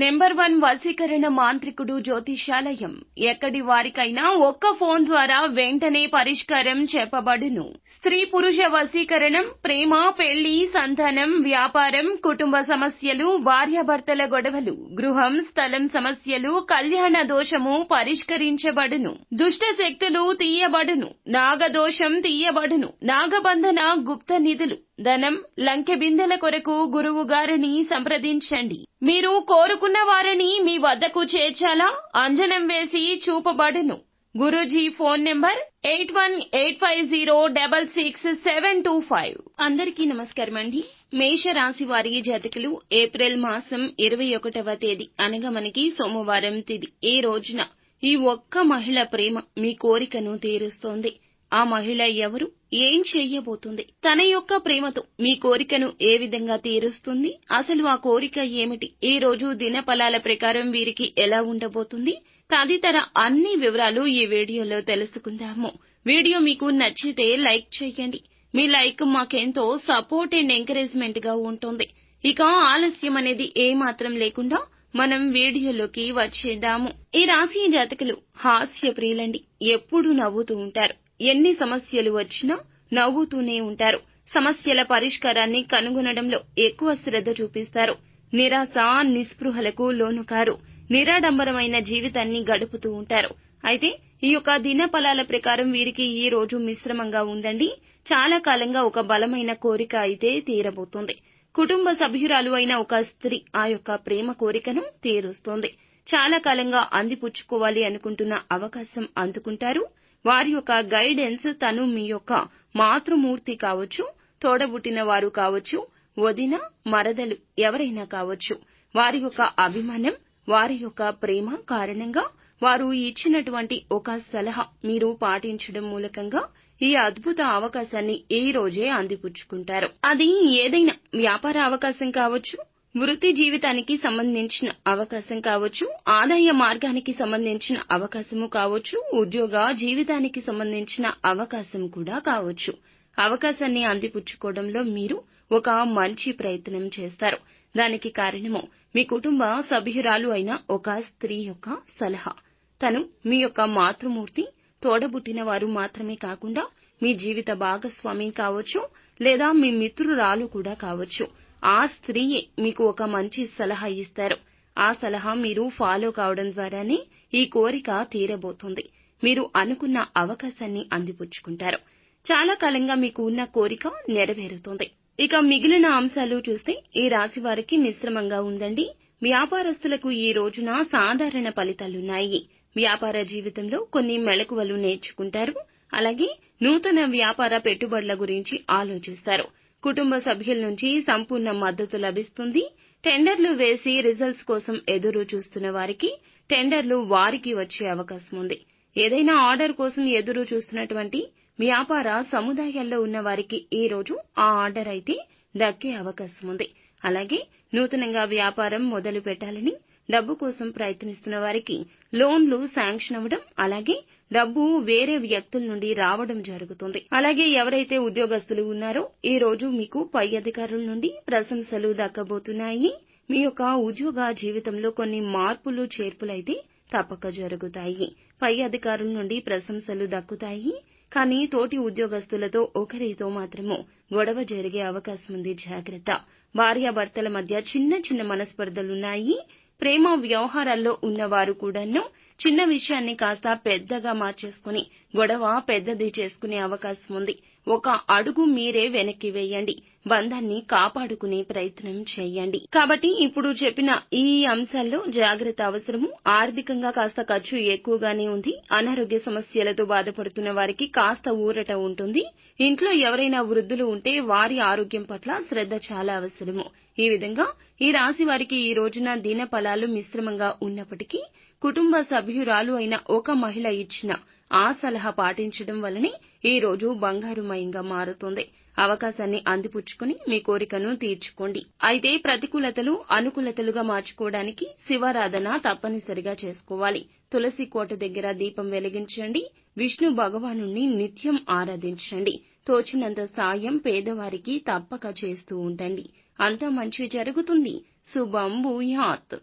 Number 1 వశీకరణ మాంత్రికుడు జ్యోతిషాలయం. ఎక్కడి వారికైనా ఒక్క ఫోన్ ద్వారా వెంటనే పరిష్కారం చెప్పబడును. స్త్రీ పురుష వశీకరణం, ప్రేమ, పెళ్లి, సంతానం, వ్యాపారం, కుటుంబ సమస్యలు, భార్యాభర్తల గొడవలు, గృహం, స్థలం సమస్యలు, కళ్యాణ దోషము పరిష్కరించబడును. దుష్ట శక్తులు తీయబడును. నాగదోషం తీయబడును. నాగబంధన, గుప్త నిధులు, ధనం, లంకె బిందెల కొరకు గురువు గారిని సంప్రదించండి. మీరు కోరుకున్న వారిని మీ వద్దకు చేర్చాలా? అంజనం వేసి చూపబడును. Guruji phone number 8185066725. అందరికీ నమస్కారం అండి. మేషరాశి వారి జాతకులు ఏప్రిల్ మాసం 21వ తేదీ అనగా మనకి సోమవారం తిథి. ఈ రోజున ఈ ఒక్క మహిళ ప్రేమ మీ కోరికను తీరుస్తోంది. ఆ మహిళ ఎవరు? ఏం చెయ్యబోతుంది? తన యొక్క ప్రేమతో మీ కోరికను ఏ విధంగా తీరుస్తుంది? అసలు ఆ కోరిక ఏమిటి? ఈ రోజు దినఫలాల ప్రకారం వీరికి ఎలా ఉండబోతుంది? తదితర అన్ని వివరాలు ఈ వీడియోలో తెలుసుకుందాము. వీడియో మీకు నచ్చితే లైక్ చేయండి. మీ లైక్ మాకెంతో సపోర్ట్ అండ్ ఎంకరేజ్మెంట్ గా ఉంటుంది. ఇక ఆలస్యం అనేది ఏమాత్రం లేకుండా మనం వీడియోలోకి వచ్చేద్దాము. ఈ రాశి జాతకులు హాస్య ప్రియులండి. ఎప్పుడూ నవ్వుతూ ఉంటారు. ఎన్ని సమస్యలు వచ్చినా నవ్వుతూనే ఉంటారు. సమస్యల పరిష్కారాన్ని కనుగొనడంలో ఎక్కువ శ్రద్ధ చూపిస్తారు. నిరాశ, నిస్పృహలకు లోనుకారు. నిరాడంబరమైన జీవితాన్ని గడుపుతూ ఉంటారు. అయితే ఈ యొక్క దినఫలాల ప్రకారం వీరికి ఈ రోజు మిశ్రమంగా ఉందండి. చాలా కాలంగా ఒక బలమైన కోరిక అయితే తీరబోతుంది. కుటుంబ సభ్యురాలు అయిన ఒక స్త్రీ ఆ యొక్క ప్రేమ కోరికను తీరుస్తోంది. చాలా కాలంగా అందిపుచ్చుకోవాలి అనుకుంటున్న అవకాశం అందుకుంటారు. వారి యొక్క గైడెన్స్ తను మీ యొక్క మాతృమూర్తి కావచ్చు, తోడబుట్టిన వారు కావచ్చు, వదిన, మరదలు ఎవరైనా కావచ్చు. వారి యొక్క అభిమానం, వారి యొక్క ప్రేమ కారణంగా వారు ఇచ్చినటువంటి ఒక సలహా మీరు పాటించడం మూలకంగా ఈ అద్భుత అవకాశాన్ని ఈ రోజే అందిపుచ్చుకుంటారు. అది ఏదైనా వ్యాపార అవకాశం కావచ్చు, వృత్తి జీవితానికి సంబంధించిన అవకాశం కావచ్చు, ఆదాయ మార్గానికి సంబంధించిన అవకాశము కావచ్చు, ఉద్యోగ జీవితానికి సంబంధించిన అవకాశం కూడా కావచ్చు. అవకాశాన్ని అందిపుచ్చుకోవడంలో మీరు ఒక మంచి ప్రయత్నం చేస్తారు. దానికి కారణము మీ కుటుంబ సభ్యురాలు అయిన ఒక స్త్రీ యొక్క సలహా. తను మీ యొక్క మాతృమూర్తి, తోడబుట్టిన వారు మాత్రమే కాకుండా మీ జీవిత భాగస్వామి కావచ్చు, లేదా మీ మిత్రురాలు కూడా కావచ్చు. ఆ స్త్రీయే మీకు ఒక మంచి సలహా ఇస్తారు. ఆ సలహా మీరు ఫాలో కావడం ద్వారానే ఈ కోరిక తీరబోతుంది. మీరు అనుకున్న అవకాశాన్ని అందిపుచ్చుకుంటారు. చాలా కాలంగా మీకు ఉన్న కోరిక నెరవేరుతుంది. ఇక మిగిలిన అంశాలు చూస్తే ఈ రాశి వారికి మిశ్రమంగా ఉందండి. వ్యాపారస్తులకు ఈ రోజున సాధారణ ఫలితాలున్నాయి. వ్యాపార జీవితంలో కొన్ని మెళకువలు నేర్చుకుంటారు. అలాగే నూతన వ్యాపార పెట్టుబడుల గురించి ఆలోచిస్తారు. కుటుంబ సభ్యుల నుంచి సంపూర్ణ మద్దతు లభిస్తుంది. టెండర్లు వేసి రిజల్ట్స్ కోసం ఎదురు చూస్తున్న వారికి టెండర్లు వారికి వచ్చే అవకాశం ఉంది. ఏదైనా ఆర్డర్ కోసం ఎదురు చూస్తున్నటువంటి వ్యాపార సముదాయాల్లో ఉన్న వారికి ఈ రోజు ఆ ఆర్డర్ అయితే దక్కే అవకాశం ఉంది. అలాగే నూతనంగా వ్యాపారం మొదలు పెట్టాలని డబ్బు కోసం ప్రయత్నిస్తున్న వారికి లోన్లు శాంక్షన్ అవ్వడం, అలాగే డబ్బు వేరే వ్యక్తుల నుండి రావడం జరుగుతుంది. అలాగే ఎవరైతే ఉద్యోగస్తులు ఉన్నారో ఈ రోజు మీకు పై అధికారుల నుండి ప్రశంసలు దక్కబోతున్నాయి. మీ యొక్క ఉద్యోగ జీవితంలో కొన్ని మార్పులు చేర్పులైతే తప్పక జరుగుతాయి. పై అధికారుల నుండి ప్రశంసలు దక్కుతాయి. కానీ తోటి ఉద్యోగస్తులతో ఒకరితో మాత్రము గొడవ జరిగే అవకాశం ఉంది. జాగ్రత్త. భార్యాభర్తల మధ్య చిన్న చిన్న మనస్పర్ధలున్నాయి. ప్రేమ వ్యవహారాల్లో ఉన్నవారు కూడాను చిన్న విషయాన్ని కాస్త పెద్దగా మార్చేసుకుని గొడవ పెద్దది చేసుకునే అవకాశం ఉంది. ఒక అడుగు మీరే వెనక్కి వేయండి. బంధాన్ని కాపాడుకునే ప్రయత్నం చేయండి. కాబట్టి ఇప్పుడు చెప్పిన ఈ అంశాల్లో జాగ్రత్త అవసరము. ఆర్థికంగా కాస్త ఖర్చు ఎక్కువగానే ఉంది. అనారోగ్య సమస్యలతో బాధపడుతున్న వారికి కాస్త ఊరట ఉంటుంది. ఇంట్లో ఎవరైనా వృద్ధులు ఉంటే వారి ఆరోగ్యం పట్ల శ్రద్ధ చాలా అవసరము. ఈ విధంగా ఈ రాశి వారికి ఈ రోజున దినఫలాలు మిశ్రమంగా ఉన్నప్పటికీ కుటుంబ సభ్యురాలు అయిన ఒక మహిళ ఇచ్చిన ఆ సలహా పాటించడం వల్లనే ఈ రోజు బంగారుమయంగా మారుతుంది. అవకాశాన్ని అందిపుచ్చుకుని మీ కోరికను తీర్చుకోండి. అయితే ప్రతికూలతలు అనుకూలతలుగా మార్చుకోవడానికి శివారాధన తప్పనిసరిగా చేసుకోవాలి. తులసి కోట దగ్గర దీపం వెలిగించండి. విష్ణు భగవాను నిత్యం ఆరాధించండి. తోచినంత సాయం పేదవారికి తప్పక చేస్తూ ఉండండి. అంతా మంచి జరుగుతుంది. శుభం భూయాత్.